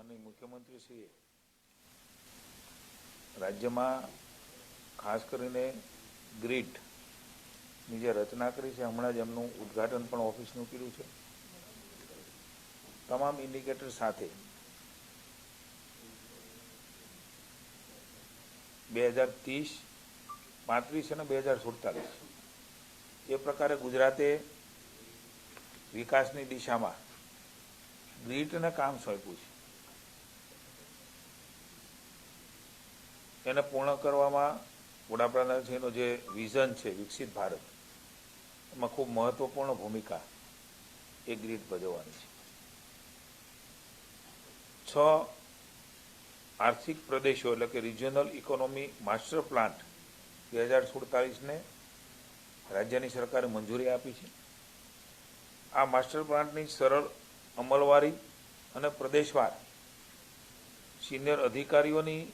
માનनीय મુખ્યમંત્રીશ્રીએ રાજ્યમાં ખાસ કરીને ગ્રીડની જે રચના કરી છે, હમણાં જ એમનું ઉદ્ઘાટન પણ ઓફિસનું કર્યું છે. તમામ ઇન્ડિકેટર સાથે 2030, 35 અને 2047 એ પ્રકારે ગુજરાતે વિકાસની દિશામાં ગ્રીડને કામ સોંપ્યું છે. એને પૂર્ણ કરવામાં વડાપ્રધાનશ્રીનો જે વિઝન છે વિકસિત ભારત, એમાં ખૂબ મહત્વપૂર્ણ ભૂમિકા એ ગ્રીડ ભજવવાની છે. 6 આર્થિક પ્રદેશો એટલે કે રિજિયોનલ ઇકોનોમી માસ્ટર પ્લાન 2047ને રાજ્યની સરકારે મંજૂરી આપી છે. આ માસ્ટર પ્લાનની સરળ અમલવારી અને પ્રદેશવાર સિનિયર અધિકારીઓની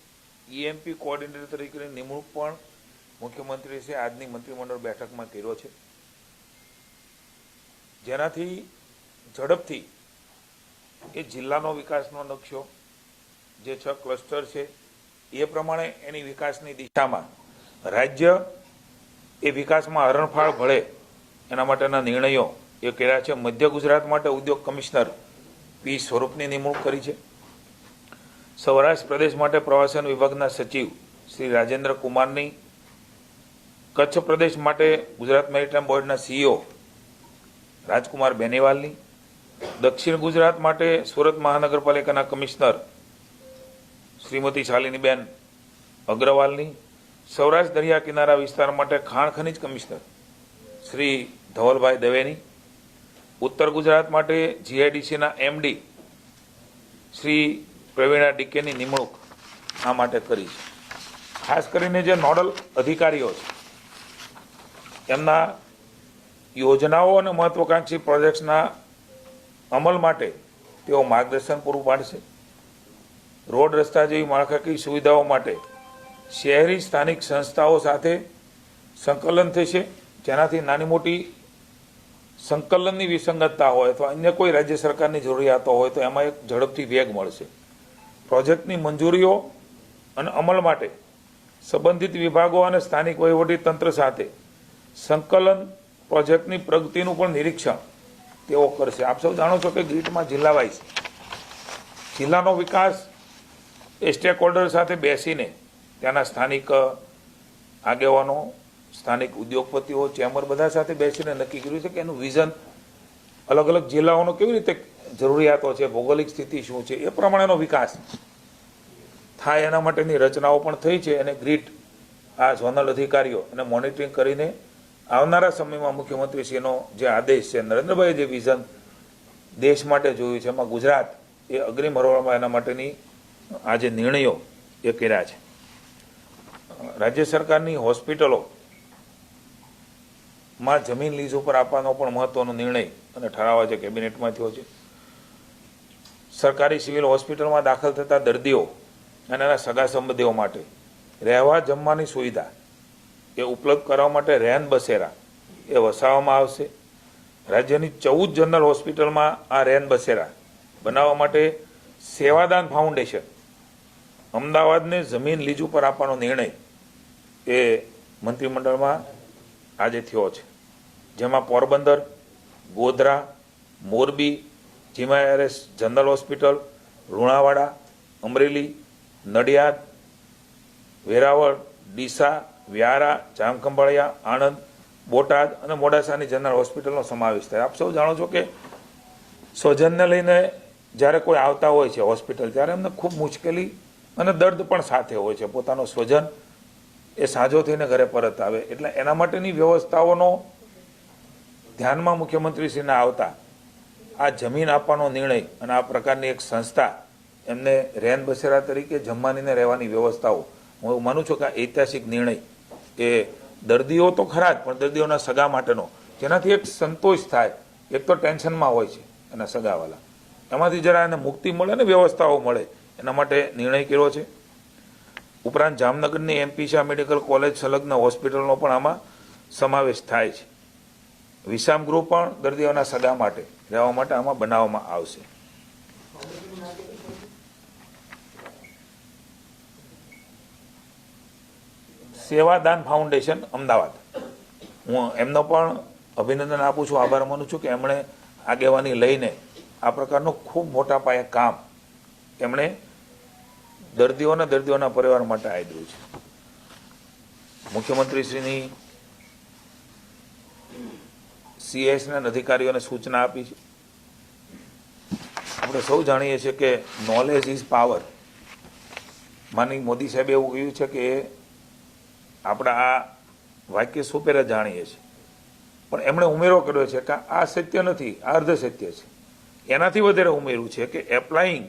EMP કોઓર્ડિનેટર તરીકેની નિમણૂક પણ મુખ્યમંત્રીશ્રીએ આજની મંત્રીમંડળ બેઠકમાં કર્યો છે, જેનાથી ઝડપથી એ જિલ્લાનો વિકાસનો નકશો જે 6 ક્લસ્ટર છે એ પ્રમાણે એની વિકાસની દિશામાં રાજ્ય એ વિકાસમાં હરણફાળ ભળે એના માટેના નિર્ણયો એ કર્યા છે. મધ્ય ગુજરાત માટે ઉદ્યોગ કમિશનર પી સ્વરૂપની નિમણૂક કરી છે. સૌરાષ્ટ્ર પ્રદેશ માટે પ્રવાસન વિભાગના સચિવ શ્રી રાજેન્દ્ર કુમારની, કચ્છ પ્રદેશ માટે ગુજરાત મેરીટાઈમ બોર્ડના CEO રાજકુમાર બેનીવાલની, દક્ષિણ ગુજરાત માટે સુરત મહાનગરપાલિકાના કમિશનર શ્રીમતી શાલિનીબેન અગ્રવાલની, સૌરાષ્ટ્ર દરિયા કિનારા વિસ્તાર માટે ખાણ ખનીજ કમિશનર શ્રી ધવલભાઈ દવેની, ઉત્તર ગુજરાત માટે GIDCના MD શ્રી પ્રવીણા ડીકેની નિમણૂક આ માટે કરી છે. ખાસ કરીને જે નોડલ અધિકારીઓ છે એમના યોજનાઓ અને મહત્વાકાંક્ષી પ્રોજેક્ટ્સના અમલ માટે તેઓ માર્ગદર્શન પૂરું પાડશે. રોડ રસ્તા જેવી માળખાકીય સુવિધાઓ માટે શહેરી સ્થાનિક સંસ્થાઓ સાથે સંકલન થશે, જેનાથી નાની મોટી સંકલનની વિસંગતતા હોય અથવા અન્ય કોઈ રાજ્ય સરકારની જરૂરિયાતો હોય તો એમાં એક ઝડપથી વેગ મળશે. પ્રોજેક્ટની મંજૂરીઓ અને અમલ માટે સંબંધિત વિભાગો અને સ્થાનિક વહીવટી તંત્ર સાથે સંકલન, પ્રોજેક્ટની પ્રગતિનું પણ નિરીક્ષણ તેઓ કરશે. આપ સૌ જાણો છો કે ગ્રીડમાં જિલ્લા વાઇઝ જિલ્લાનો વિકાસ એ સ્ટેક હોલ્ડર સાથે બેસીને ત્યાંના સ્થાનિક આગેવાનો, સ્થાનિક ઉદ્યોગપતિઓ, ચેમ્બર બધા સાથે બેસીને નક્કી કર્યું છે કે એનું વિઝન અલગ અલગ જિલ્લાઓનો કેવી રીતે જરૂરિયાતો છે, ભૌગોલિક સ્થિતિ શું છે, એ પ્રમાણેનો વિકાસ થાય એના માટેની રચનાઓ પણ થઈ છે. અને ગ્રીડ આ ઝોનલ અધિકારીઓ એને મોનિટરિંગ કરીને આવનારા સમયમાં મુખ્યમંત્રીશ્રીનો જે આદેશ છે, નરેન્દ્રભાઈએ જે વિઝન દેશ માટે જોયું છે, એમાં ગુજરાત એ અગ્રીમ હરોળમાં એના માટેની આ જે નિર્ણયો એ કર્યા છે. રાજ્ય સરકારની હોસ્પિટલોમાં જમીન લીઝ ઉપર આપવાનો પણ મહત્વનો નિર્ણય અને ઠરાવ આજે કેબિનેટમાં થયો છે. સરકારી સિવિલ હોસ્પિટલમાં દાખલ થતા દર્દીઓ અને એના સગા સંબંધીઓ માટે રહેવા જમવાની સુવિધા એ ઉપલબ્ધ કરવા માટે રેન બસેરા એ વસાવવામાં આવશે. રાજ્યની 14 જનરલ હોસ્પિટલમાં આ રેન બસેરા બનાવવા માટે સેવાદાન ફાઉન્ડેશન અમદાવાદને જમીન લીઝ ઉપર આપવાનો નિર્ણય એ મંત્રીમંડળમાં આજે થયો છે, જેમાં Porbandar, Godhra, Morbi, GMIRS general hospital, Lunawada, Amreli, Nadiad, Veraval, Deesa, Vyara, Jamkhambhaliya, Anand, Botad અને મોડાસાની જનરલ હોસ્પિટલનો સમાવેશ થાય. આપ સૌ જાણો છો કે સ્વજનને લઈને જ્યારે કોઈ આવતા હોય છે હોસ્પિટલ, ત્યારે એમને ખૂબ મુશ્કેલી અને દર્દ પણ સાથે હોય છે. પોતાનો સ્વજન એ સાજો થઈને ઘરે પરત આવે, એટલે એના માટેની વ્યવસ્થાઓનો ધ્યાનમાં મુખ્યમંત્રીશ્રીને આવતા આ જમીન આપવાનો નિર્ણય અને આ પ્રકારની એક સંસ્થા એમને રેન બસેરા તરીકે જમવાની ને રહેવાની વ્યવસ્થાઓ, હું માનું છું કે આ ઐતિહાસિક નિર્ણય એ દર્દીઓ તો ખરા જ, પણ દર્દીઓના સગા માટેનો, જેનાથી એક સંતોષ થાય. એક તો ટેન્શનમાં હોય છે એના સગાવાલા, એમાંથી જરા એને મુક્તિ મળે ને વ્યવસ્થાઓ મળે એના માટે નિર્ણય કર્યો છે. ઉપરાંત જામનગરની MP શાહ મેડિકલ કોલેજ સંલગ્ન હોસ્પિટલનો પણ આમાં સમાવેશ થાય છે. વિસામ ગૃહ પણ દર્દીઓના સગા માટે રહેવા માટે આમાં બનાવવામાં આવશે. સેવાદાન ફાઉન્ડેશન અમદાવાદ, હું એમનો પણ અભિનંદન આપું છું, આભાર માનું છું કે એમણે આગેવાની લઈને આ પ્રકારનું ખૂબ મોટા પાયે કામ એમણે દર્દીઓના પરિવાર માટે આપ્યું છે. મુખ્યમંત્રીશ્રીની સીએસના અધિકારીઓને સૂચના આપી છે. આપણે સૌ જાણીએ છીએ કે નોલેજ ઇઝ પાવર. માનની મોદી સાહેબે એવું કહ્યું છે કે આપણા આ વાક્ય સુપેરે જાણીએ છીએ, પણ એમણે ઉમેરો કર્યો છે કે આ સત્ય નથી, આ અર્ધ સત્ય છે. એનાથી વધારે ઉમેર્યું છે કે એપ્લાઇંગ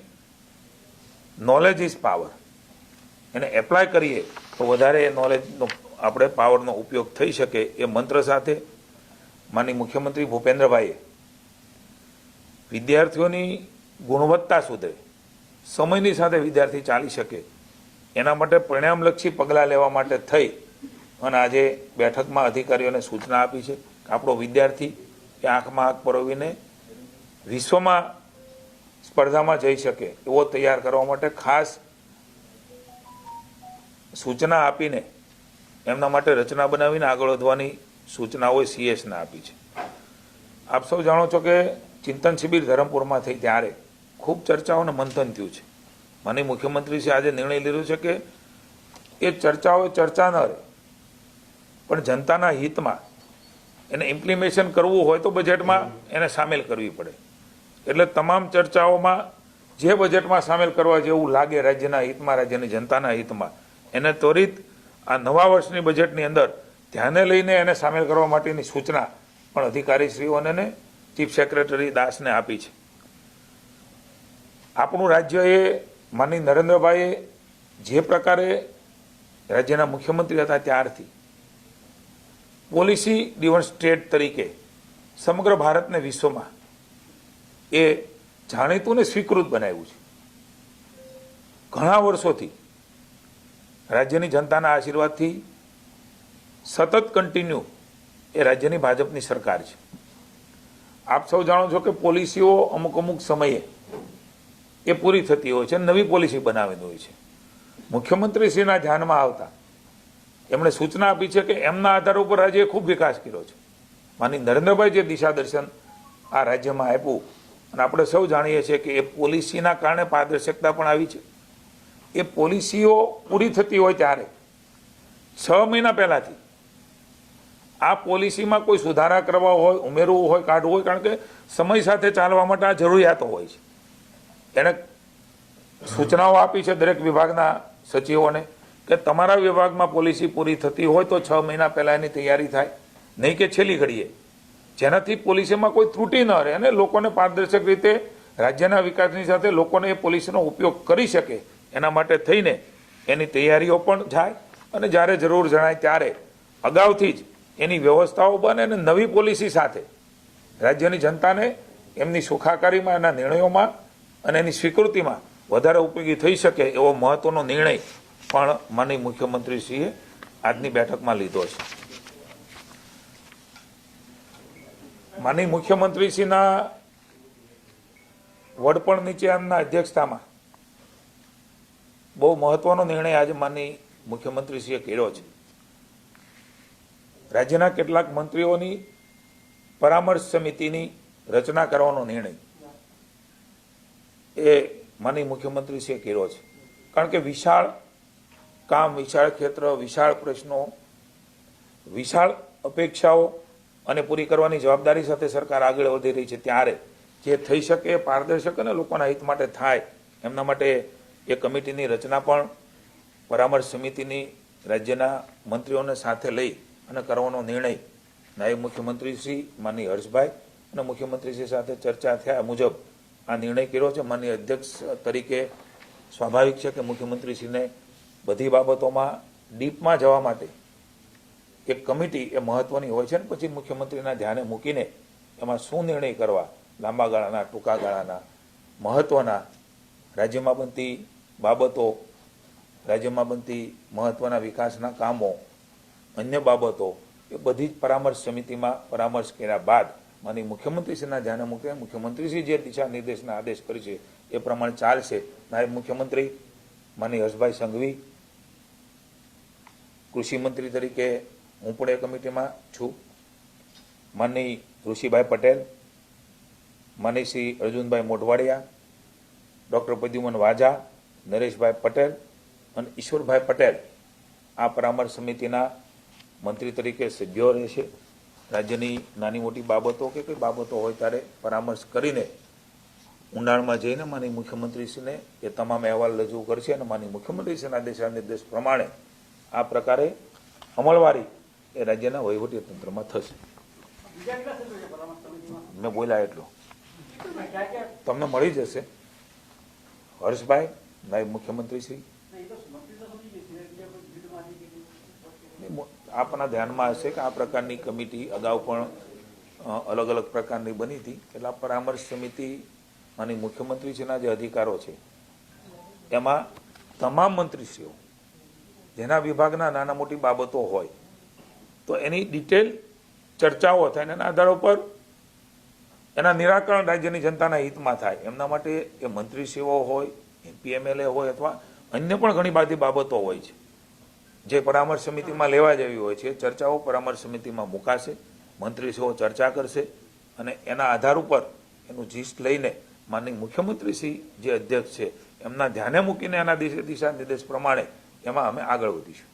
નોલેજ ઇઝ પાવર. એને એપ્લાય કરીએ તો વધારે નોલેજનો આપણે પાવરનો ઉપયોગ થઈ શકે. એ મંત્ર સાથે માનનીય મુખ્યમંત્રી ભૂપેન્દ્રભાઈએ વિદ્યાર્થીઓની ગુણવત્તા સુધરે, સમયની સાથે વિદ્યાર્થી ચાલી શકે, એના માટે પરિણામલક્ષી પગલાં લેવા માટે થઈ અને આજે બેઠકમાં અધિકારીઓને સૂચના આપી છે કે આપણો વિદ્યાર્થી એ આંખમાં આંખ પરોવીને વિશ્વમાં સ્પર્ધામાં જઈ શકે એવો તૈયાર કરવા માટે ખાસ સૂચના આપીને એમના માટે રચના બનાવીને આગળ વધવાની સૂચનાઓ સીએસને આપી છે. આપ સૌ જાણો છો કે ચિંતન શિબિર ધરમપુરમાં થઈ ત્યારે ખૂબ ચર્ચાઓ અને મંથન થયું છે. માનનીય મુખ્યમંત્રીશ્રીએ આજે નિર્ણય લીધો છે કે એ ચર્ચાઓ ચર્ચા ન રહે, પણ જનતાના હિતમાં એને ઇમ્પ્લિમેશન કરવું હોય તો બજેટમાં એને સામેલ કરવી પડે. એટલે તમામ ચર્ચાઓમાં જે બજેટમાં સામેલ કરવા જેવું લાગે રાજ્યના હિતમાં, રાજ્યની જનતાના હિતમાં, એને ત્વરિત આ નવા વર્ષની બજેટની અંદર ધ્યાને લઈને એને સામેલ કરવા માટેની સૂચના પણ અધિકારીશ્રીઓને ચીફ સેક્રેટરી દાસને આપી છે. આપણું રાજ્ય એ માનનીય નરેન્દ્રભાઈએ જે પ્રકારે રાજ્યના મુખ્યમંત્રી હતા ત્યારથી પોલિસી ડિવન સ્ટેટ તરીકે સમગ્ર ભારતને વિશ્વમાં એ જાણીતું ને સ્વીકૃત બનાવ્યું છે. ઘણા વર્ષોથી રાજ્યની જનતાના આશીર્વાદથી સતત કન્ટિન્યુ એ રાજ્યની ભાજપની સરકાર છે. આપ સૌ જાણો છો કે પોલિસીઓ અમુક સમયે એ પૂરી થતી હોય છે, નવી પોલિસી બનાવેલી હોય છે. મુખ્યમંત્રીશ્રીના ધ્યાનમાં આવતા એમણે સૂચના આપી છે કે એમના આધાર ઉપર રાજ્યએ ખૂબ વિકાસ કર્યો છે. માની નરેન્દ્રભાઈ જે દિશા દર્શન આ રાજ્યમાં આપ્યું, અને આપણે સૌ જાણીએ છીએ કે એ પોલિસીના કારણે પારદર્શકતા પણ આવી છે. એ પોલિસીઓ પૂરી થતી હોય ત્યારે 6 મહિના પહેલાથી આ પોલિસીમાં કોઈ સુધારા કરવા હોય, ઉમેરવું હોય, કાઢવું હોય, કારણ કે સમય સાથે ચાલવા માટે આ જરૂરિયાતો હોય છે. એને સૂચનાઓ આપી છે દરેક વિભાગના સચિવોને કે તમારા વિભાગમાં પોલિસી પૂરી થતી હોય તો 6 મહિના પહેલાં એની તૈયારી થાય, નહીં કે છેલ્લી ઘડીએ, જેનાથી પોલિસીમાં કોઈ ત્રુટિ ન રહે અને લોકોને પારદર્શક રીતે રાજ્યના વિકાસની સાથે લોકોને એ પોલિસીનો ઉપયોગ કરી શકે. એના માટે થઈને એની તૈયારીઓ પણ જાય અને જ્યારે જરૂર જણાય ત્યારે અગાઉથી જ એની વ્યવસ્થાઓ બને અને નવી પોલિસી સાથે રાજ્યની જનતાને એમની સુખાકારીમાં, એના નિર્ણયોમાં અને એની સ્વીકૃતિમાં વધારે ઉપયોગી થઈ શકે એવો મહત્વનો નિર્ણય પણ માનનીય મુખ્યમંત્રીશ્રીએ આજની બેઠકમાં લીધો છે. માનનીય મુખ્યમંત્રીશ્રીના વડપણ નીચેના અધ્યક્ષતામાં બહુ મહત્વનો નિર્ણય આજે માનનીય મુખ્યમંત્રીશ્રીએ કર્યો છે. રાજ્યના કેટલાક મંત્રીઓની પરામર્શ સમિતિની રચના કરવાનો નિર્ણય એ માનનીય મુખ્યમંત્રીશ્રીએ કર્યો છે. કારણ કે વિશાળ કામ, વિશાળ ક્ષેત્ર, વિશાળ પ્રશ્નો, વિશાળ અપેક્ષાઓ અને પૂરી કરવાની જવાબદારી સાથે સરકાર આગળ વધી રહી છે. ત્યારે જે થઈ શકે પારદર્શક અને લોકોના હિત માટે થાય એમના માટે એ કમિટીની રચના પણ પરામર્શ સમિતિની રાજ્યના મંત્રીઓને સાથે લઈ અને કરવાનો નિર્ણય નાયબ મુખ્યમંત્રી શ્રી માનનીય હર્ષભાઈ અને મુખ્યમંત્રીશ્રી સાથે ચર્ચા થયા મુજબ આ નિર્ણય કર્યો છે. માનનીય અધ્યક્ષ તરીકે સ્વાભાવિક છે કે મુખ્યમંત્રીશ્રીને બધી બાબતોમાં ડીપમાં જવા માટે એક કમિટી એ મહત્વની હોય છે ને પછી મુખ્યમંત્રીના ધ્યાને મૂકીને એમાં શું નિર્ણય કરવા, લાંબા ગાળાના, ટૂંકા ગાળાના, મહત્વના, રાજ્યમાં બનતી બાબતો, રાજ્યમાં બનતી મહત્વના વિકાસના કામો, અન્ય બાબતો, એ બધી જ પરામર્શ સમિતિમાં પરામર્શ કર્યા બાદ માનનીય મુખ્યમંત્રીશ્રીના ધ્યાને મૂકે મુખ્યમંત્રીશ્રી જે દિશા નિર્દેશના આદેશ કરી છે એ પ્રમાણે ચાલશે. નાયબ મુખ્યમંત્રી માનનીય હર્ષભાઈ સંઘવી કૃષિ મંત્રી તરીકે હું પણ એ કમિટીમાં છું. માનની ઋષિભાઈ પટેલ, માનની શ્રી અર્જુનભાઈ મોઢવાડિયા, ડૉક્ટર પ્રદ્યુમન વાજા, નરેશભાઈ પટેલ અને ઈશ્વરભાઈ પટેલ આ પરામર્શ સમિતિના મંત્રી તરીકે સભ્યો રહેશે. રાજ્યની નાની મોટી બાબતો કે કઈ બાબતો હોય ત્યારે પરામર્શ કરીને ઊંડાણમાં જઈને માની મુખ્યમંત્રીશ્રીને એ તમામ અહેવાલ રજૂ કરશે અને માની મુખ્યમંત્રીશ્રીના દિશા નિર્દેશ પ્રમાણે આ પ્રકારે અમલવારી એ રાજ્યના વહીવટી તંત્રમાં થશે. મેં બોલ્યા એટલું તમને મળી જશે. હર્ષભાઈ, નાયબ મુખ્યમંત્રી શ્રી, આપના ધ્યાનમાં હશે કે આ પ્રકારની કમિટી અગાઉ પણ અલગ અલગ પ્રકારની બની હતી. એટલે આ પરામર્શ સમિતિ અને મુખ્યમંત્રીશ્રીના જે અધિકારો છે એમાં તમામ મંત્રીશ્રીઓ જેના વિભાગના નાના મોટી બાબતો હોય તો એની ડિટેલ ચર્ચાઓ થાય અને એના આધાર ઉપર એના નિરાકરણ રાજ્યની જનતાના હિતમાં થાય. એમના માટે એ મંત્રીશ્રીઓ હોય, એમપીએમએલએ હોય અથવા અન્ય પણ ઘણી બધી બાબતો હોય છે જે પરામર્શ સમિતિમાં લેવા જેવી હોય છે. ચર્ચાઓ પરામર્શ સમિતિમાં મુકાશે, મંત્રીશ્રીઓ ચર્ચા કરશે અને એના આધાર ઉપર એનું જીસ્ટ લઈને માનનીય મુખ્યમંત્રીશ્રી જે અધ્યક્ષ છે એમના ધ્યાને મૂકીને એના દિશા નિર્દેશ પ્રમાણે એમાં અમે આગળ વધીશું.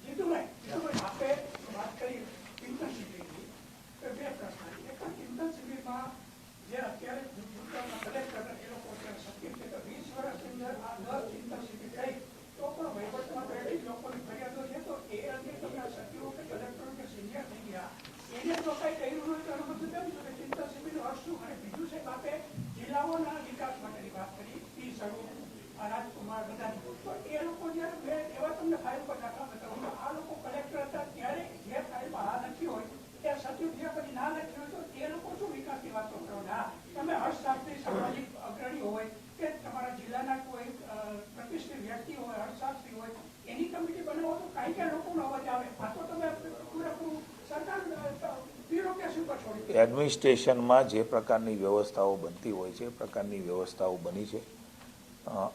એડમિનિસ્ટ્રેશનમાં જે પ્રકારની વ્યવસ્થાઓ બનતી હોય છે એ પ્રકારની વ્યવસ્થાઓ બની છે.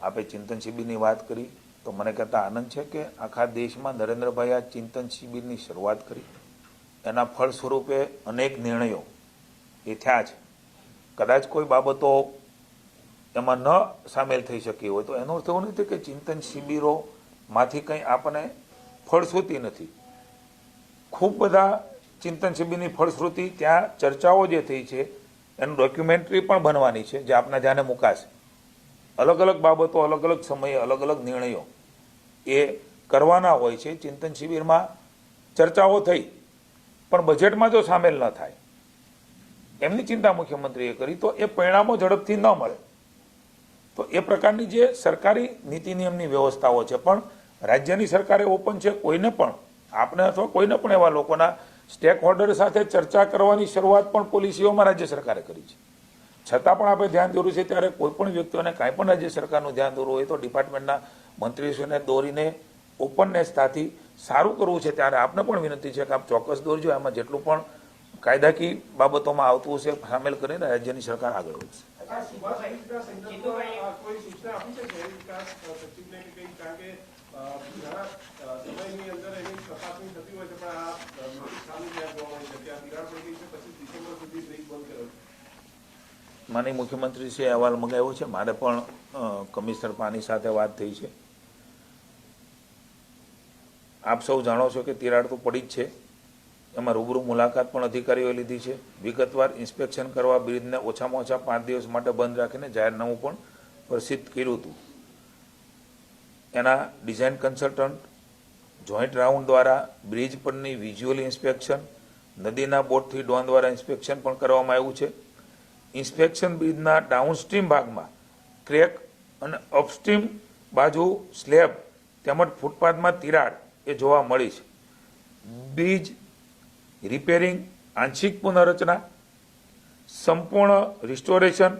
આપે ચિંતન શિબિરની વાત કરી તો મને કહેતા આનંદ છે કે આખા દેશમાં નરેન્દ્રભાઈ આ ચિંતન શિબિરની શરૂઆત કરી, એના ફળ સ્વરૂપે અનેક નિર્ણયો એ થયા છે. કદાચ કોઈ બાબતો એમાં ન સામેલ થઈ શકી હોય તો એનો અર્થ એવો નથી કે ચિંતન શિબિરોમાંથી કંઈ આપણને ફળશ્રુતિ નથી. ખૂબ બધા ચિંતન શિબિરની ફળશ્રુતિ ત્યાં ચર્ચાઓ જે થઈ છે એનું ડોક્યુમેન્ટરી પણ બનવાની છે જે આપના ધ્યાને મુકાશે. અલગ અલગ બાબતો, અલગ અલગ સમયે અલગ અલગ નિર્ણયો એ કરવાના હોય છે. ચિંતન શિબિરમાં ચર્ચાઓ થઈ પણ બજેટમાં જો સામેલ ન થાય એમની ચિંતા મુખ્યમંત્રીએ કરી તો એ પરિણામો ઝડપથી ન મળે. તો એ પ્રકારની જે સરકારી નીતિ નિયમની વ્યવસ્થાઓ છે પણ રાજ્યની સરકારે ઓપન છે કોઈને પણ આપને અથવા કોઈને પણ એવા લોકોના સ્ટેક હોલ્ડર સાથે ચર્ચા કરવાની શરૂઆત પણ પોલિસીઓમાં રાજ્ય સરકારે કરી છે. છતાં પણ આપણે ધ્યાન દોર્યું છે ત્યારે કોઈ પણ વ્યક્તિઓને કાંઈ પણ રાજ્ય સરકારનું ધ્યાન દોરવું હોય તો ડિપાર્ટમેન્ટના મંત્રીશ્રીઓને દોરીને ઓપનનેસથી સારું કરવું છે. ત્યારે આપને પણ વિનંતી છે કે આપ ચોક્કસ દોરજો. એમાં જેટલું પણ કાયદાકીય બાબતોમાં આવતું હશે સામેલ કરીને રાજ્યની સરકાર આગળ વધશે. માનનીય મુખ્યમંત્રીશ્રીએ અહેવાલ મંગાવ્યો છે. મારે પણ કમિશનર પાની સાથે વાત થઈ છે. આપ સૌ જાણો છો કે તિરાડ તો પડી જ છે. એમાં રૂબરૂ મુલાકાત પણ અધિકારીઓએ લીધી છે. વિગતવાર ઇન્સ્પેક્શન કરવા બ્રિજને ઓછામાં ઓછા 5 દિવસ માટે બંધ રાખીને જાહેરનામું પણ પ્રસિદ્ધ કર્યું હતું. એના ડિઝાઇન કન્સલ્ટન્ટ જોઈન્ટ રાઉન્ડ દ્વારા બ્રિજ પરની વિઝ્યુઅલ ઇન્સ્પેક્શન, નદીના બોટથી ડ્રોન દ્વારા ઇન્સ્પેક્શન પણ કરવામાં આવ્યું છે. ઇન્સ્પેક્શન બ્રિજના ડાઉનસ્ટ્રીમ ભાગમાં ક્રેક અને અપસ્ટ્રીમ બાજુ સ્લેબ તેમજ ફૂટપાથમાં તિરાડ એ જોવા મળી છે. બ્રિજ રિપેરિંગ, આંશિક પુનઃરચના, સંપૂર્ણ રિસ્ટોરેશન,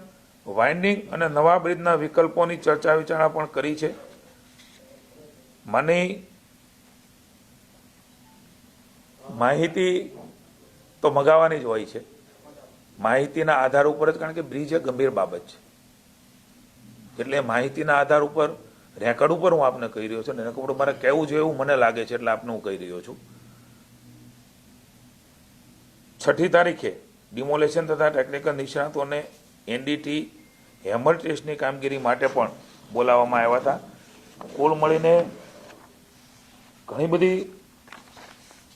વાઇન્ડિંગ અને નવા બ્રિજના વિકલ્પોની ચર્ચા વિચારણા પણ કરી છે. મને માહિતી તો મગાવવાની જ હોય છે. માહિતીના આધાર ઉપર જ, કારણ કે બ્રિજ એ ગંભીર બાબત છે એટલે માહિતીના આધાર ઉપર રેકર્ડ ઉપર હું આપને કહી રહ્યો છું. રેકર્ડ ઉપર મારે કહેવું જોઈએ એવું મને લાગે છે એટલે આપને હું કહી રહ્યો છું. 6ઠી તારીખે ડિમોલેશન તથા ટેકનિકલ નિષ્ણાતોને એનડીટી હેમર ટેસ્ટની કામગીરી માટે પણ બોલાવવામાં આવ્યા હતા. કુલ મળીને ઘણી બધી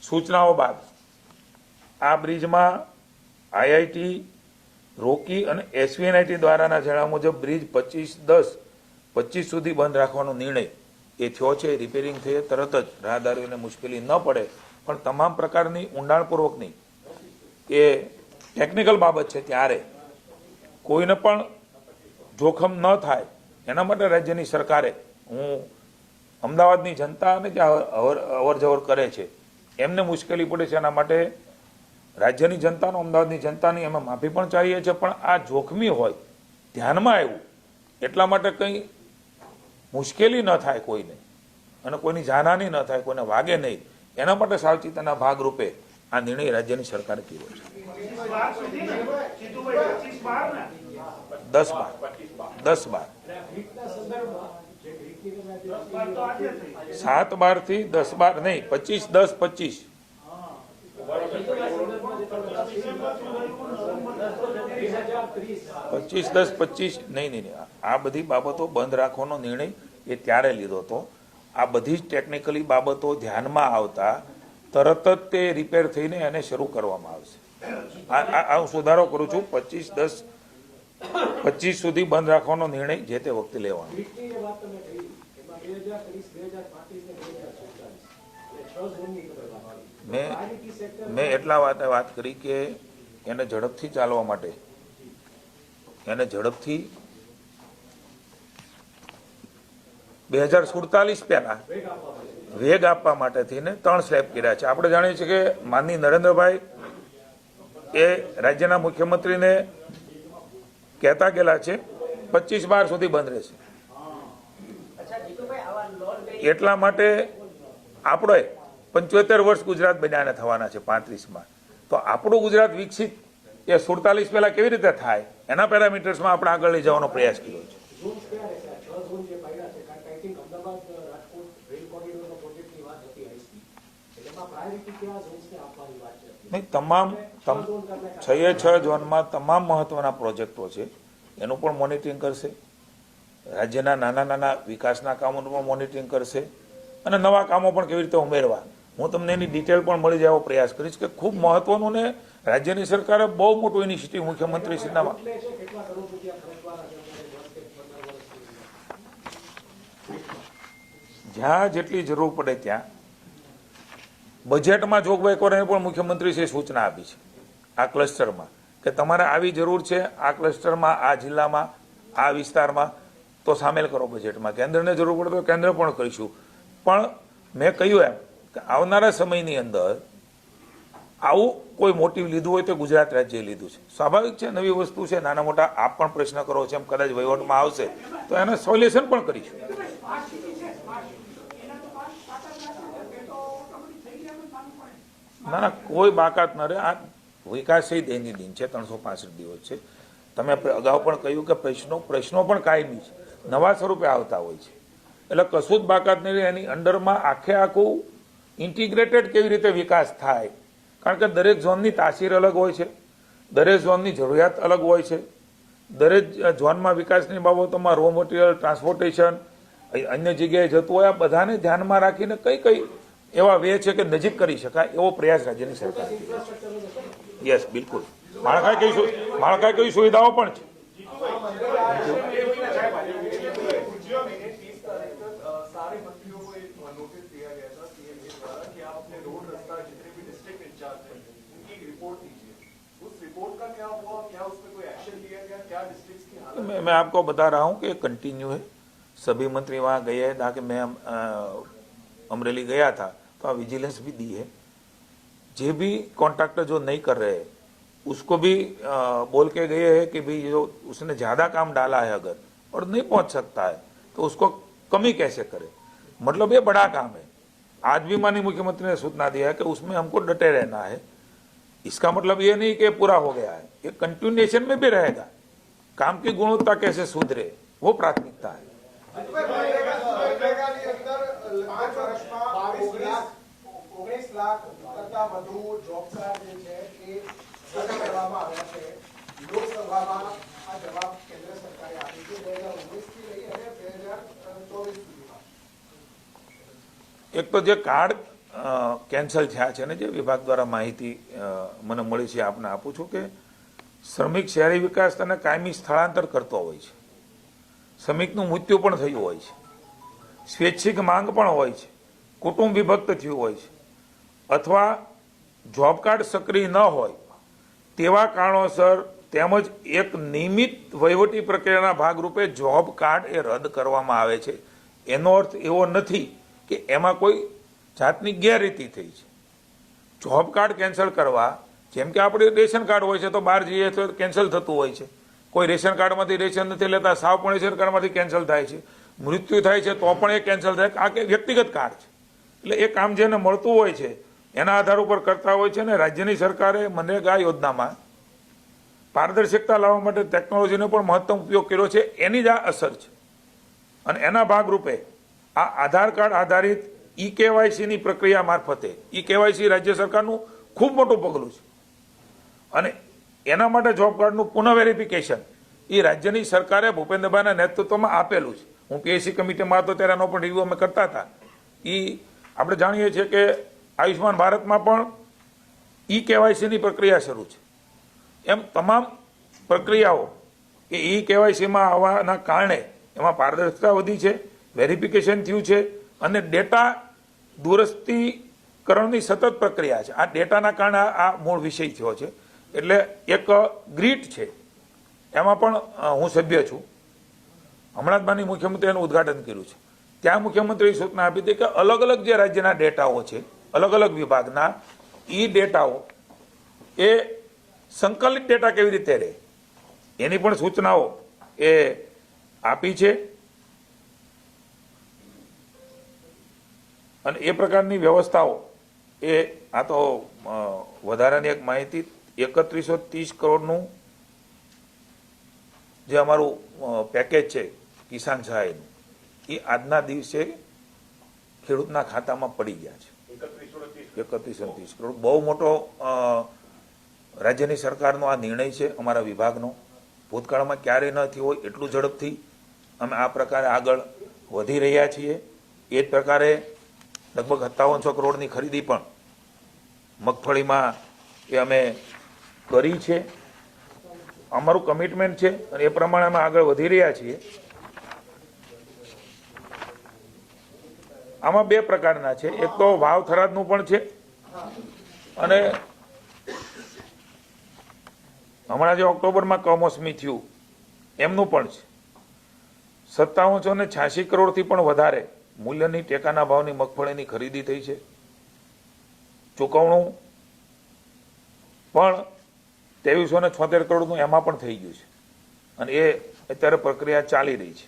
સૂચનાઓ બાદ આ બ્રિજમાં આઈઆઈટી, રોકી અને એસવીએનઆઈટી દ્વારાના જણાવ્યા મુજબ બ્રિજ 25/10/25 સુધી બંધ રાખવાનો નિર્ણય એ થયો છે. રિપેરિંગ થયે તરત જ રાહદારીઓને મુશ્કેલી ન પડે પણ તમામ પ્રકારની ઊંડાણપૂર્વકની એ ટેકનિકલ બાબત છે ત્યારે કોઈને પણ જોખમ ન થાય એના માટે રાજ્યની સરકારે, હું અમદાવાદની જનતા અને જે અવર જવર કરે છે એમને મુશ્કેલી પડે છે એના માટે રાજ્યની જનતાનો, અમદાવાદની જનતાની અમે માફી પણ ચાહીએ છીએ. પણ આ જોખમી હોય ધ્યાનમાં આવ્યું એટલા માટે કંઈ મુશ્કેલી ન થાય કોઈને અને કોઈની જાનહાની ન થાય, કોઈને વાગે નહીં એના માટે સાવચેતીના ભાગરૂપે આ નિર્ણય રાજ્યની સરકારે કર્યો છે. 10/12 7/12 થી 10/12 નહીં, 25/10/25 25/10/25 નહીં. આ બધી બાબતો બંધ રાખવાનો નિર્ણય એ ત્યારે લીધો હતો. આ બધી જ ટેકનિકલી બાબતો ધ્યાનમાં આવતા તરત જ તે રિપેર થઈને એને શરૂ કરવામાં આવશે. આ હું સુધારો કરું છું. 25/10/25 સુધી બંધ રાખવાનો નિર્ણય જે તે વખતે લેવાનો. મેં એટલા વાત કરી કે એને ઝડપથી ચાલવા માટે, એને ઝડપથી 2047 પહેલા વેગ આપવા માટે થઈને 3 સ્લેબ કર્યા છે. આપણે જાણીએ છીએ કે માનનીય નરેન્દ્રભાઈ એ રાજ્યના મુખ્યમંત્રીને કહેતા ગયેલા છે 25/12 સુધી બંધ રહેશે. એટલા માટે આપણે 75 વર્ષ ગુજરાત બન્યાને થવાના છે 35માં. તો આપણું ગુજરાત વિકસિત એ 47 પહેલા કેવી રીતે થાય એના પેરામીટર્સમાં આપણે આગળ લઈ જવાનો પ્રયાસ કર્યો છે. નહીં, તમામ 6 ઝોનમાં તમામ મહત્વના પ્રોજેક્ટો છે એનું પણ મોનિટરિંગ કરશે. રાજ્યના નાના વિકાસના કામોનું પણ મોનિટરિંગ કરશે અને નવા કામો પણ કેવી રીતે ઉમેરવા હું તમને એની ડિટેલ પણ મળી જાય એવો પ્રયાસ કરીશ. કે ખૂબ મહત્વનું ને રાજ્યની સરકારે બહુ મોટું ઇનિશિયેટિવ મુખ્યમંત્રીશ્રીના જ્યાં જેટલી જરૂર પડે ત્યાં બજેટમાં જોગવાઈ કરવાની પણ મુખ્યમંત્રીશ્રીએ સૂચના આપી છે. આ ક્લસ્ટરમાં કે તમારે આવી જરૂર છે, આ ક્લસ્ટરમાં, આ જિલ્લામાં, આ વિસ્તારમાં, તો સામેલ કરો બજેટમાં. કેન્દ્રને જરૂર પડે તો કેન્દ્ર પણ કરીશું. પણ મેં કહ્યું એમ કે આવનારા સમયની અંદર આવું કોઈ મોટિવ લીધું હોય તો ગુજરાત રાજ્યએ લીધું છે. સ્વાભાવિક છે, નવી વસ્તુ છે, નાના મોટા આપ પણ પ્રશ્ન કરો છો એમ કદાચ વહીવટમાં આવશે તો એનું સોલ્યુશન પણ કરીશું. ના, કોઈ બાકાત ન રહે. આ વિકાસ દૈનિક દિન છે, 365 દિવસ છે. તમે અગાઉ પણ કહ્યું કે પ્રશ્નો પણ કાયમી છે, નવા સ્વરૂપે આવતા હોય છે. એટલે કશું જ બાકાત નહીં રહે. એની અંડરમાં આખું ઇન્ટિગ્રેટેડ કેવી રીતે વિકાસ થાય, કારણ કે દરેક ઝોનની તાસીર અલગ હોય છે, દરેક ઝોનની જરૂરિયાત અલગ હોય છે. દરેક ઝોનમાં વિકાસની બાબતોમાં રો મટીરિયલ, ટ્રાન્સપોર્ટેશન, અન્ય જગ્યાએ જતું હોય, આ બધાને ધ્યાનમાં રાખીને કઈ એવા વે છે કે નજીક કરી શકાય એવો પ્રયાસ રાજ્યની સરકાર. યસ, બિલકુલ. માળખાકીય સુવિધાઓ પણ છે. मैं आपको बता रहा हूं कि कंटिन्यू है. सभी मंत्री वहाँ गए हैं. ना कि मैं अमरेली गया था तो आप विजिलेंस भी दी है. जो भी कॉन्ट्रैक्टर जो नहीं कर रहे उसको भी बोल के गए हैं कि भाई जो उसने ज़्यादा काम डाला है अगर और नहीं पहुंच सकता है तो उसको कमी कैसे करे. मतलब ये बड़ा काम है. आज भी माननीय मुख्यमंत्री ने सूचना दिया है कि उसमें हमको डटे रहना है. इसका मतलब ये नहीं कि पूरा हो गया है, ये कंटिन्यूएशन में भी रहेगा. काम की गुणवत्ता कैसे सुधरे वो प्राथमिकता है. ₹19 લાખ કરતા વધુ જોબ કાર્ડ જે છે એ કરવામાં આવ્યા છે. લોકસભામાં આ જવાબ કેન્દ્ર સરકારે આપ્યો છે 2019 થી લઈ અને 2024 સુધીમાં. એક તો જે કાર્ડ કેન્સલ થયા છે ને જે વિભાગ દ્વારા માહિતી મને મળી છે આપને આપું છું કે શ્રમિક શહેરી વિકાસ અને કાયમી સ્થળાંતર કરતો હોય છે, શ્રમિકનું મૃત્યુ પણ થયું હોય છે, સ્વૈચ્છિક માંગ પણ હોય છે, કુટુંબ વિભક્ત થયું હોય છે, અથવા જોબ કાર્ડ સક્રિય ન હોય તેવા કારણોસર તેમજ એક નિયમિત વહીવટી પ્રક્રિયાના ભાગરૂપે જોબ કાર્ડ એ રદ કરવામાં આવે છે. એનો અર્થ એવો નથી કે એમાં કોઈ જાતની ગેરરીતિ થઈ છે. જોબ કાર્ડ કેન્સલ કરવા, જેમ કે આપણે રેશન કાર્ડ હોય છે તો બહાર જઈએ તો કેન્સલ થતું હોય છે, કોઈ રેશન કાર્ડમાંથી રેશન નથી લેતા સાવ પણ રેશન કાર્ડમાંથી કેન્સલ થાય છે, મૃત્યુ થાય છે તો પણ એ કેન્સલ થાય. આ કે વ્યક્તિગત કાર્ડ છે એટલે એ કામ જેને મળતું હોય છે એના આધાર ઉપર કરતા હોય છે. ને રાજ્યની સરકારે મનરેગા યોજનામાં પારદર્શકતા લાવવા માટે ટેકનોલોજીનો પણ મહત્તમ ઉપયોગ કર્યો છે. એની જ આ અસર છે અને એના ભાગરૂપે આ આધાર કાર્ડ આધારિત ઈ-કેવાયસીની પ્રક્રિયા મારફતે, ઈ-કેવાયસી રાજ્ય સરકારનું ખૂબ મોટું પગલું છે અને એના માટે જોબ કાર્ડનું પુનઃ વેરિફિકેશન એ રાજ્યની સરકારે ભૂપેન્દ્રભાઈના નેતૃત્વમાં આપેલું છે. હું પીએસસી કમિટીમાં હતો ત્યારે એનો પણ રિવ્યુ અમે કરતા હતા. આપણે જાણીએ છીએ કે આયુષ્યમાન ભારતમાં પણ ઈ-કેવાયસીની પ્રક્રિયા શરૂ છે. એમ તમામ પ્રક્રિયાઓ એ ઈ-કેવાયસીમાં આવવાના કારણે એમાં પારદર્શિતા વધી છે, વેરિફિકેશન થયું છે અને ડેટા દૂરસ્થીકરણની સતત પ્રક્રિયા છે. આ ડેટાના કારણે આ મૂળ વિષય થયો છે. એટલે એક ગ્રીટ છે, એમાં પણ હું સભ્ય છું. હમણાં જ માનનીય મુખ્યમંત્રીએ એનું ઉદ્ઘાટન કર્યું છે. ત્યાં મુખ્યમંત્રીએ સૂચના આપી હતી કે અલગ અલગ જે રાજ્યના ડેટાઓ છે, અલગ અલગ વિભાગના એ ડેટાઓ એ સંકલિત ડેટા કેવી રીતે રહે એની પણ સૂચનાઓ એ આપી છે અને એ પ્રકારની વ્યવસ્થાઓ એ આ તો વધારાની એક માહિતી 3130 કરોડનું જે અમારું પેકેજ છે કિસાન સહાયનું એ આજના દિવસે ખેડૂતના ખાતામાં પડી ગયા છે. 3130 કરોડ બહુ મોટો રાજ્યની સરકારનો આ નિર્ણય છે, અમારા વિભાગનો. ભૂતકાળમાં ક્યારેય ન થયો હોય એટલું ઝડપથી અમે આ પ્રકારે આગળ વધી રહ્યા છીએ. એ જ પ્રકારે લગભગ 5700 કરોડની ખરીદી પણ મગફળીમાં એ અમે કરી છે. અમારું કમિટમેન્ટ છે અને એ પ્રમાણે અમે આગળ વધી રહ્યા છીએ. આમાં બે પ્રકારના છે, એક તો વાવ થરાદનું પણ છે અને હમણાં જે ઓક્ટોબરમાં કમોસમી થયું એમનું પણ છે. 5786 કરોડથી પણ વધારે મૂલ્યની ટેકાના ભાવની મગફળીની ખરીદી થઈ છે. ચૂકવણું પણ 2376 કરોડનું એમાં પણ થઈ ગયું છે અને એ અત્યારે પ્રક્રિયા ચાલી રહી છે.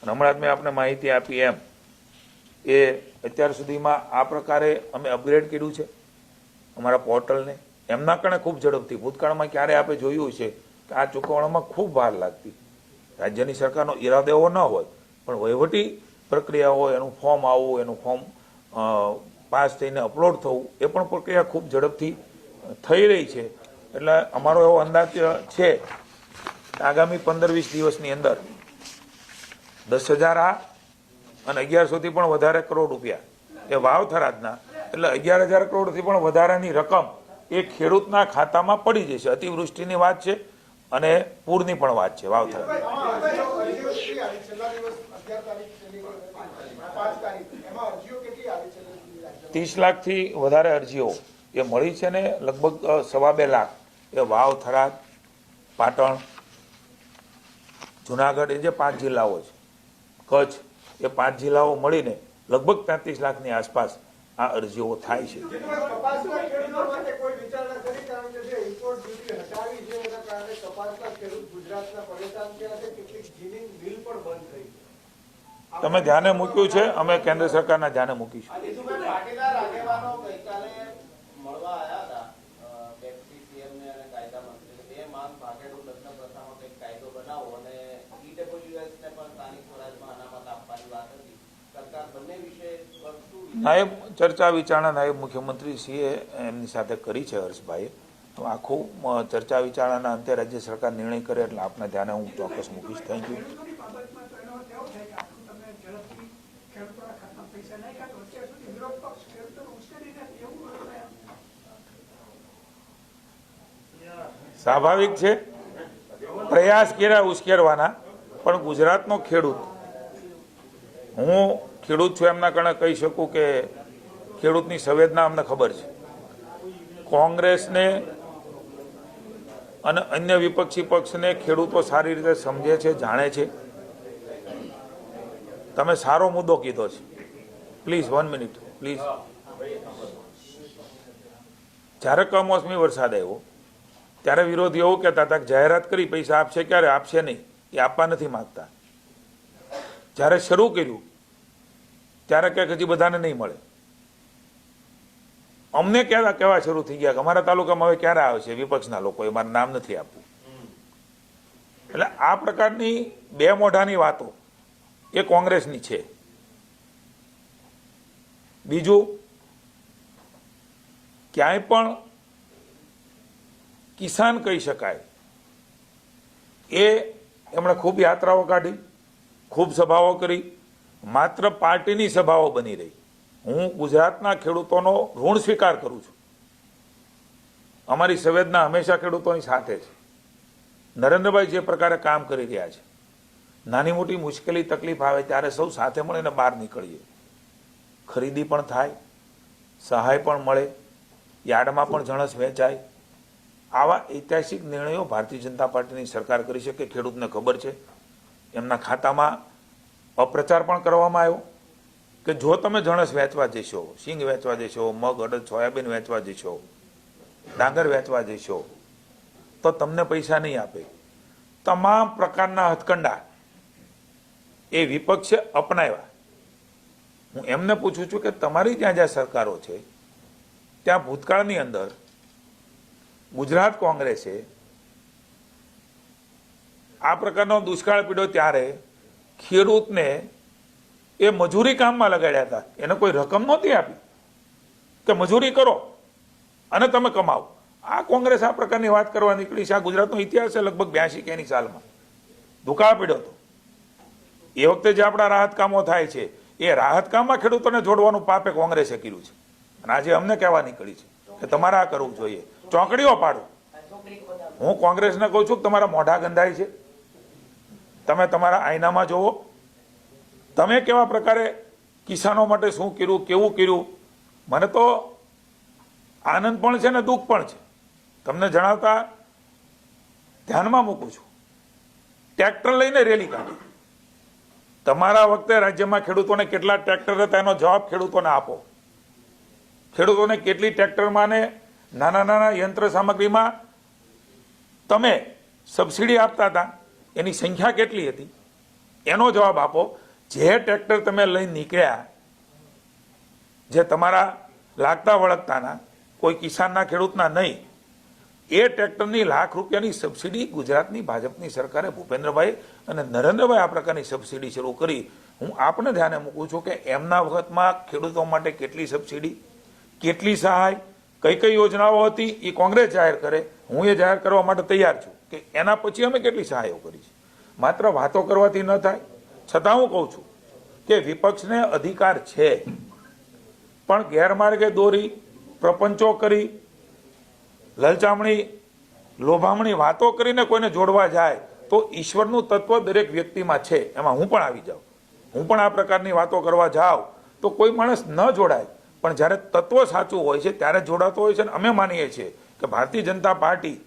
અને હમણાં જ મેં આપને માહિતી આપી એમ એ અત્યાર સુધીમાં આ પ્રકારે અમે અપગ્રેડ કર્યું છે અમારા પોર્ટલને. એમના કારણે ખૂબ ઝડપથી, ભૂતકાળમાં ક્યારે આપણે જોયું છે કે આ ચૂકવણામાં ખૂબ વાર લાગતી. રાજ્યની સરકારનો ઈરાદો એવો ન હોય પણ વહીવટી પ્રક્રિયા હોય, એનું ફોર્મ આવવું, એનું ફોર્મ પાસ થઈને અપલોડ થવું, એ પણ પ્રક્રિયા ખૂબ ઝડપથી થઈ રહી છે. એટલે અમારો એવો અંદાજ છે આગામી 15-20 દિવસની અંદર 10,000 આ અને 1100થી પણ વધારે કરોડ રૂપિયા એ વાવ થરાદના, એટલે 11,000 કરોડથી પણ વધારાની રકમ એ ખેડૂતના ખાતામાં પડી જશે. અતિવૃષ્ટિની વાત છે અને પૂરની પણ વાત છે વાવ થરાદ. 30 લાખથી વધારે અરજીઓ એ મળી છે ને લગભગ 2.25 લાખ એ વાવ, થરાદ, પાટણ, જુનાગઢ એ જે 5 જિલ્લાઓ છે, કચ્છ એ 5 જિલ્લાઓ મળીને લગભગ 35 લાખની આસપાસ આ અરજીઓ થાય છે. તમે ધ્યાને મૂક્યું છે, અમે કેન્દ્ર સરકારના ધ્યાને મૂકીશું. નાયબ ચર્ચા વિચારણા નાયબ મુખ્યમંત્રી શ્રીએ એમની સાથે કરી છે હર્ષભાઈએ, તો આખું ચર્ચા વિચારણાના અંતે રાજ્ય સરકાર નિર્ણય કરે એટલે આપના ધ્યાને હું ચોક્કસ મૂકીશ. Thank you. ખેડૂતોની બાબતમાં તો એનો અર્થ એવો થાય કે આટલું તમે ઝડપથી ખેડૂતોના ખાતામાં પૈસા નાખ્યા તો અત્યાર સુધી વિરોધ પક્ષ ખેડૂતોને ઉશ્કેરી નથી એવું સ્વાભાવિક છે, પ્રયાસ કર્યા ઉશ્કેરવાના, પણ ગુજરાતનો ખેડૂત, હું ખેડૂત છું એમના કારણે કહી શકું કે ખેડૂતની સંવેદના અમને ખબર છે. કોંગ્રેસને અને અન્ય વિપક્ષી પક્ષને ખેડૂતો સારી રીતે સમજે છે, જાણે છે. તમે સારો મુદ્દો કીધો છે. Please 1 minute please. જ્યારે કમોસમી વરસાદ આવ્યો ત્યારે વિરોધીઓ એવું કહેતા હતા કે જાહેરાત કરી પૈસા આપશે, ક્યારે આપશે નહીં, એ આપવા નથી માંગતા. જ્યારે શરૂ કર્યું ત્યારે કંઈક હજી બધાને નહીં મળે. અમને કહેવા શરૂ થઈ ગયા કે અમારા તાલુકામાં હવે ક્યારે આવશે, વિપક્ષના લોકોએ મારું નામ નથી આપવું. એટલે આ પ્રકારની બે મોઢાની વાતો એ કોંગ્રેસની છે. બીજું, ક્યાંય પણ કિસાન કહી શકાય એ એમણે ખૂબ યાત્રાઓ કાઢી, ખૂબ સભાઓ કરી, માત્ર પાર્ટીની સભાઓ બની રહી. હું ગુજરાતના ખેડૂતોનો ઋણ સ્વીકાર કરું છું. અમારી સંવેદના હંમેશા ખેડૂતોની સાથે છે. નરેન્દ્રભાઈ જે પ્રકારે કામ કરી રહ્યા છે, નાની મોટી મુશ્કેલી તકલીફ આવે ત્યારે સૌ સાથે મળીને બહાર નીકળીએ. ખરીદી પણ થાય, સહાય પણ મળે, યાર્ડમાં પણ જણસ વહેંચાય. આવા ઐતિહાસિક નિર્ણયો ભારતીય જનતા પાર્ટીની સરકાર કરી છે કે ખેડૂતને ખબર છે. એમના ખાતામાં અપ્રચાર પણ કરવામાં આવ્યો કે જો તમે જણસ વેચવા જશો, સિંગ વેચવા જશો, મગ, અડદ, સોયાબીન વેચવા જશો, ડાંગર વેચવા જશો તો તમને પૈસા નહીં આપે. તમામ પ્રકારના હથકંડા એ વિપક્ષે અપનાવ્યા. હું એમને પૂછું છું કે તમારી ત્યાં જ્યાં સરકારો છે ત્યાં ભૂતકાળની અંદર ગુજરાત કોંગ્રેસે આ પ્રકારનો દુષ્કાળ પીડ્યો ત્યારે ખેડૂતને એ મજૂરી કામમાં લગાડ્યા હતા. એને કોઈ રકમ નહોતી આપી કે મજૂરી કરો અને તમે કમાઓ. આ કોંગ્રેસ આ પ્રકારની વાત કરવા નીકળી છે. આ ગુજરાતનો ઇતિહાસ છે. લગભગ 82 કે એની સાલમાં દુકાળ પડ્યો હતો. એ વખતે જે આપણા રાહત કામો થાય છે એ રાહત કામમાં ખેડૂતોને જોડવાનું પાપે કોંગ્રેસે કર્યું છે. અને આજે અમને કહેવા નીકળી છે કે તમારે આ કરવું જોઈએ, ચોકડીઓ પાડો. હું કોંગ્રેસને કહું છું કે તમારા મોઢા ગંધાય છે. તમે તમારા આઈનામાં જોવો. તમે કેવા પ્રકારે કિસાનો માટે શું કર્યું, કેવું કર્યું. મને તો આનંદ પણ છે ને દુઃખ પણ છે. તમને જણાવતા ધ્યાનમાં મૂકું છું. ટ્રેક્ટર લઈને રેલી કાઢી. તમારા વખતે રાજ્યમાં ખેડૂતોને કેટલા ટ્રેક્ટર હતા એનો જવાબ ખેડૂતોને આપો. ખેડૂતોને કેટલી ટ્રેક્ટરમાં ને નાના નાના યંત્ર સામગ્રીમાં તમે સબસિડી આપતા હતા એની સંખ્યા કેટલી હતી એનો જવાબ આપો. જે ટ્રેક્ટર તમે લઈને નીકળ્યા, જે તમારા લાગતા વળગતાના, કોઈ કિસાનના ખેડૂતના નહીં, એ ટ્રેક્ટરની લાખ રૂપિયાની સબસિડી ગુજરાતની ભાજપની સરકારે ભૂપેન્દ્રભાઈ અને નરેન્દ્રભાઈ આ પ્રકારની સબસિડી શરૂ કરી. હું આપને ધ્યાને મૂકું છું કે એમના વખતમાં ખેડૂતો માટે કેટલી સબસિડી, કેટલી સહાય, કઈ કઈ યોજનાઓ હતી એ કોંગ્રેસ જાહેર કરે. હું એ જાહેર કરવા માટે તૈયાર છું કે એના પછી અમે કેટલી સહાયો કરી છે. માત્ર વાતો કરવાથી ન થાય. છતાં હું કહું છું કે વિપક્ષને અધિકાર છે, પણ ગેરમાર્ગે દોરી, પ્રપંચો કરી, લલચામણી, લોભામણી વાતો કરીને કોઈને જોડવા જાય તો ઈશ્વરનું તત્વ દરેક વ્યક્તિમાં છે. એમાં હું પણ આવી જાઉં. હું પણ આ પ્રકારની વાતો કરવા જાઉં તો કોઈ માણસ ન જોડાય, પણ જ્યારે તત્વ સાચું હોય છે ત્યારે જોડાતો હોય છે. અને અમે માનીએ છીએ કે ભારતીય જનતા પાર્ટી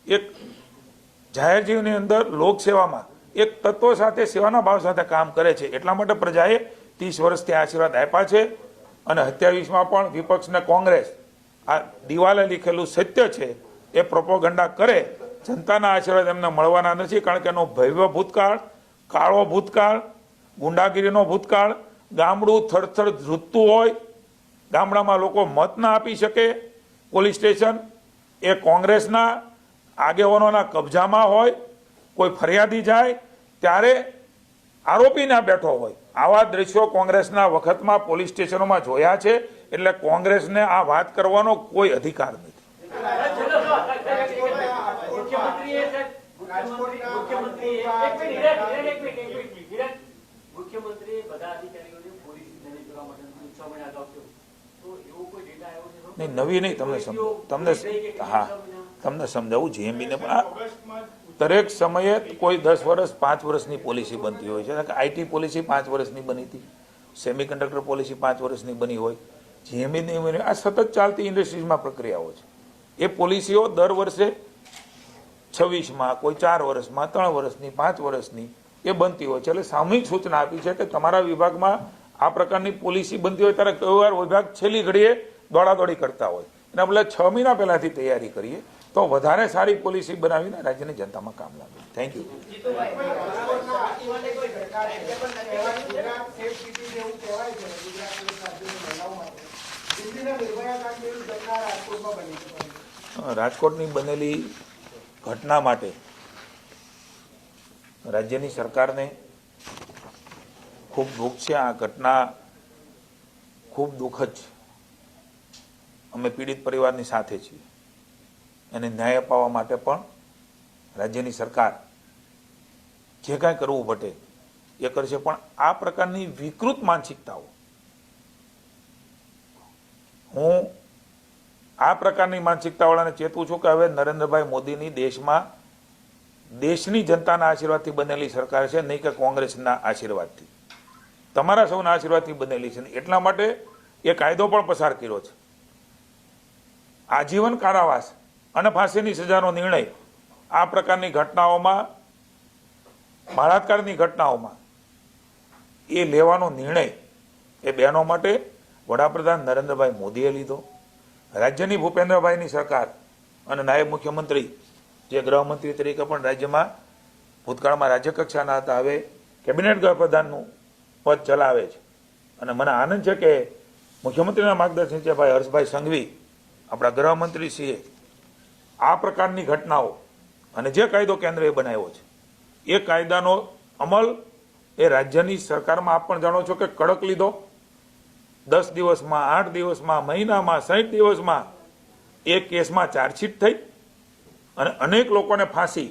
એક જાહેર જીવનની અંદર લોકસેવામાં એક તત્વ સાથે, સેવાના ભાવ સાથે કામ કરે છે. એટલા માટે પ્રજાએ 30 વર્ષથી આશીર્વાદ આપ્યા છે. અને 27માં પણ વિપક્ષને કોંગ્રેસ આ દિવાલે લીખેલું સત્ય છે એ પ્રોપોગંડા કરે. જનતાના આશીર્વાદ એમને મળવાના નથી, કારણ કે એનો ભવ્ય ભૂતકાળ, કાળો ભૂતકાળ, ગુંડાગીરીનો ભૂતકાળ, ગામડું થરથર ધ્રુજતું હોય, ગામડામાં લોકો મત ના આપી શકે, પોલીસ સ્ટેશન એ કોંગ્રેસના આગેવાનોના કબજામાં હોય, કોઈ ફરિયાદી જાય ત્યારે આરોપી ના બેઠો હોય. આવા દ્રશ્યો કોંગ્રેસના વખતમાં પોલીસ સ્ટેશનોમાં જોયા છે. એટલે કોંગ્રેસને આ વાત કરવાનો કોઈ અધિકાર નથી. મુખ્યમંત્રી બધા અધિકારીઓને પોલીસ નવી કરવા માટે 6 મહિના અગાઉ થયો તો એવો કોઈ ડેટા આવ્યો છે? નહીં, નવી નહીં, તમને સમજાવું. જીએમબીને પણ આ દરેક સમયે કોઈ 10 વર્ષ 5 વર્ષની પોલિસી બનતી હોય છે. આઈટી પોલિસી 5 વર્ષની બની હતી, સેમિકન્ડક્ટર પોલિસી 5 વર્ષની બની હોય, જીએમબીની આ સતત ચાલતી ઇન્ડસ્ટ્રીઝમાં પ્રક્રિયાઓ છે. એ પોલિસીઓ દર વર્ષે 26માં, કોઈ 4 વર્ષમાં, 3 વર્ષની, 5 વર્ષની એ બનતી હોય છે. એટલે સામૂહિક સૂચના આપી છે કે તમારા વિભાગમાં આ પ્રકારની પોલિસી બનતી હોય ત્યારે કોઈ વાર વિભાગ છેલ્લી ઘડીએ દોડાદોડી કરતા હોય, એના બદલે 6 મહિના પહેલાથી તૈયારી કરીએ તો વધારે સારી પોલિસી બનાવીને રાજ્યની જનતામાં કામ લાગે. Thank you. રાજકોટની બનેલી ઘટના માટે રાજ્યની સરકારને ખૂબ દુઃખ છે. આ ઘટના ખૂબ દુઃખદ છે. અમે પીડિત પરિવારની સાથે છીએ. એને ન્યાય અપાવવા માટે પણ રાજ્યની સરકાર જે કાંઈ કરવું પડે એ કરશે. પણ આ પ્રકારની વિકૃત માનસિકતાઓ, હું આ પ્રકારની માનસિકતાવાળાને ચેતવું છું કે હવે નરેન્દ્રભાઈ મોદીની દેશની જનતાના આશીર્વાદથી બનેલી સરકાર છે, નહીં કે કોંગ્રેસના આશીર્વાદથી. તમારા સૌના આશીર્વાદથી બનેલી છે. એટલા માટે એ કાયદો પણ પસાર કર્યો છે. આજીવન કારાવાસ અને ફાંસીની સજાનો નિર્ણય આ પ્રકારની ઘટનાઓમાં, બળાત્કારની ઘટનાઓમાં એ લેવાનો નિર્ણય એ બહેનો માટે વડાપ્રધાન નરેન્દ્રભાઈ મોદીએ લીધો. રાજ્યની ભૂપેન્દ્રભાઈની સરકાર અને નાયબ મુખ્યમંત્રી જે ગૃહમંત્રી તરીકે પણ રાજ્યમાં ભૂતકાળમાં રાજ્યકક્ષાના હતા, હવે કેબિનેટ ગૃહપ્રધાનનું પદ ચલાવે છે. અને મને આનંદ છે કે મુખ્યમંત્રીના માર્ગદર્શન નીચે ભાઈ હર્ષભાઈ સંઘવી, આપણા ગૃહમંત્રીશ્રીએ આ પ્રકારની ઘટનાઓ અને જે કાયદો કેન્દ્રએ બનાવ્યો છે એ કાયદાનો અમલ એ રાજ્યની સરકારમાં આપ પણ જાણો છો કે કડક લીધો. 10 દિવસમાં, 8 દિવસમાં, મહિનામાં, 60 દિવસમાં એ કેસમાં ચાર્જશીટ થઈ અને અનેક લોકોને ફાંસી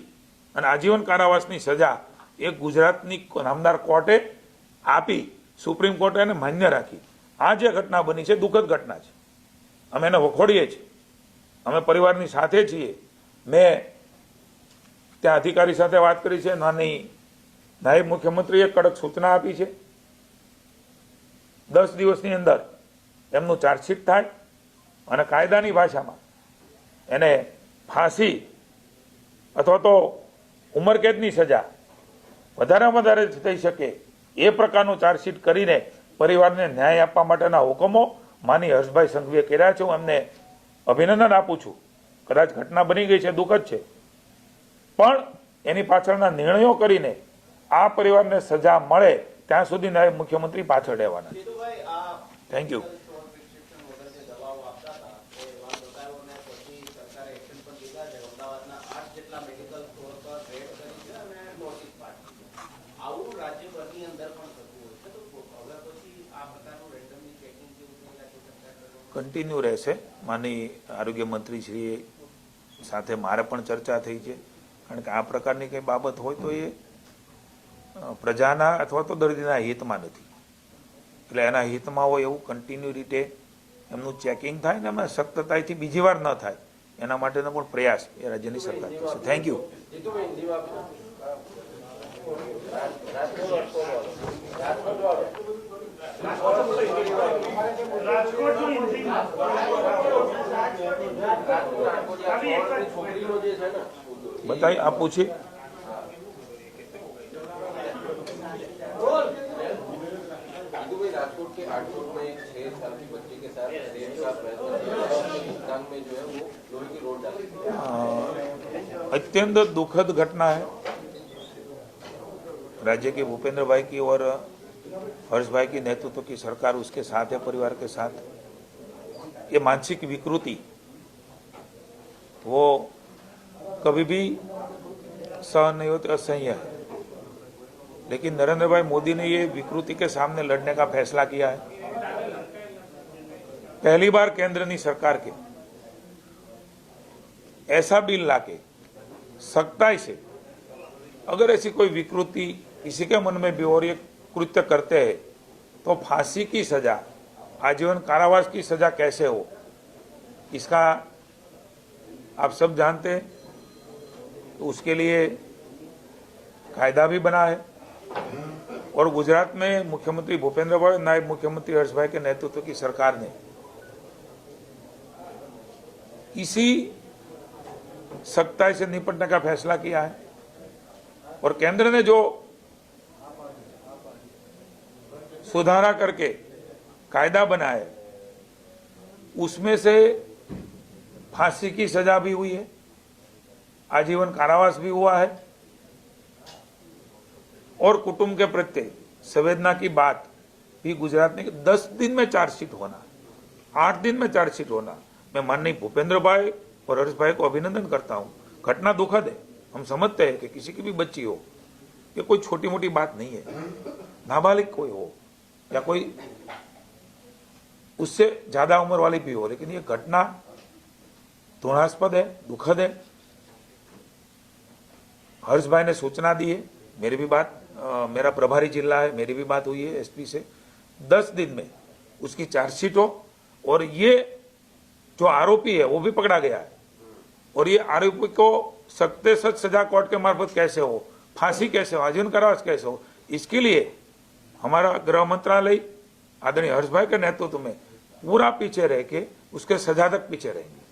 અને આજીવન કારાવાસની સજા એ ગુજરાતની નામદાર કોર્ટે આપી, સુપ્રીમ કોર્ટે એને માન્ય રાખી. આ જે ઘટના બની છે દુઃખદ ઘટના છે. અમે એને વખોડીએ છીએ. અમે પરિવારની સાથે છીએ. મેં ત્યાં અધિકારી સાથે વાત કરી છે. નાયબ મુખ્યમંત્રીએ કડક સૂચના આપી છે 10 દિવસની અંદર એમનું ચાર્જશીટ થાય અને કાયદાની ભાષામાં એને ફાંસી અથવા તો ઉંમરકેદની સજા વધારેમાં વધારે થઈ શકે એ પ્રકારનું ચાર્જશીટ કરીને પરિવારને ન્યાય આપવા માટેના હુકમો માની હર્ષભાઈ સંઘવીએ કર્યા છે. હું એમને અભિનંદન આપું છું. કદાચ ઘટના બની ગઈ છે, દુઃખદ છે, પણ એની પાછળના નિર્ણયો કરીને આ પરિવારને સજા મળે ત્યાં સુધી નાયબ મુખ્યમંત્રી પાછળ રહેવાના છે. Thank you. કન્ટિન્યુ રહેશે. માની આરોગ્ય મંત્રીશ્રી સાથે મારે પણ ચર્ચા થઈ છે. કારણ કે આ પ્રકારની કંઈ બાબત હોય તો એ પ્રજાના અથવા તો દર્દીના હિતમાં નથી. એટલે એના હિતમાં હોય એવું કન્ટિન્યુ રીતે એમનું ચેકિંગ થાય ને એમાં સખ્તતાથી બીજી વાર ન થાય એના માટેનો પણ પ્રયાસ એ રાજ્યની સરકાર કરશે. Thank you. बताइए आप पूछिए. राजकोट के आठकोट में 6 साल की बच्ची के साथ रेप का प्रयत्न में जो है वो लोहे की रोड डाली. अत्यंत दुखद घटना है. राज्य के भूपेंद्र भाई की और हर्ष भाई की नेतृत्व की सरकार उसके साथ है, परिवार के साथ. ये मानसिक विकृति वो कभी भी सहन नहीं होती, असह्य है. लेकिन नरेंद्र भाई मोदी ने ये विकृति के सामने लड़ने का फैसला किया है. पहली बार केंद्र की सरकार के ऐसा बिल लाके सख्ताई से अगर ऐसी कोई विकृति किसी के मन में भी और ये कृत्य करते हैं तो फांसी की सजा, आजीवन कारावास की सजा कैसे हो, इसका आप सब जानते हैं। तो उसके लिए कायदा भी बना है और गुजरात में मुख्यमंत्री भूपेंद्र भाई, नायब मुख्यमंत्री हर्षभाई के नेतृत्व की सरकार ने इसी सख्ताई से निपटने का फैसला किया है और केंद्र ने जो सुधारा करके कायदा बनाया है उसमें से फांसी की सजा भी हुई है, आजीवन कारावास भी हुआ है और कुटुंब के प्रति संवेदना की बात भी गुजरात ने 10 दिन में चार्जशीट होना, 8 दिन में चार्जशीट होना। मैं माननीय भूपेंद्र भाई और हर्ष भाई को अभिनंदन करता हूं। घटना दुखद है, हम समझते हैं कि किसी की भी बच्ची हो, ये कोई छोटी मोटी बात नहीं है, नाबालिग कोई हो या कोई उससे ज्यादा उम्र वाली भी हो, लेकिन ये घटना घृणास्पद है, दुखद है। हर्ष भाई ने सूचना दी है, मेरी भी बात, मेरा प्रभारी जिला है, मेरी भी बात हुई है एसपी से, 10 दिन में उसकी चार्जशीट हो और ये जो आरोपी है वो भी पकड़ा गया है और ये आरोपी को सख्त से सख्त सजा कोर्ट के मार्फत कैसे हो, फांसी कैसे हो, आजीवन कारावास कैसे हो, इसके लिए हमारा गृह मंत्रालय आदरणीय हर्ष भाई के नेतृत्व में पूरा पीछे रह के उसके सजा तक पीछे रहेंगे।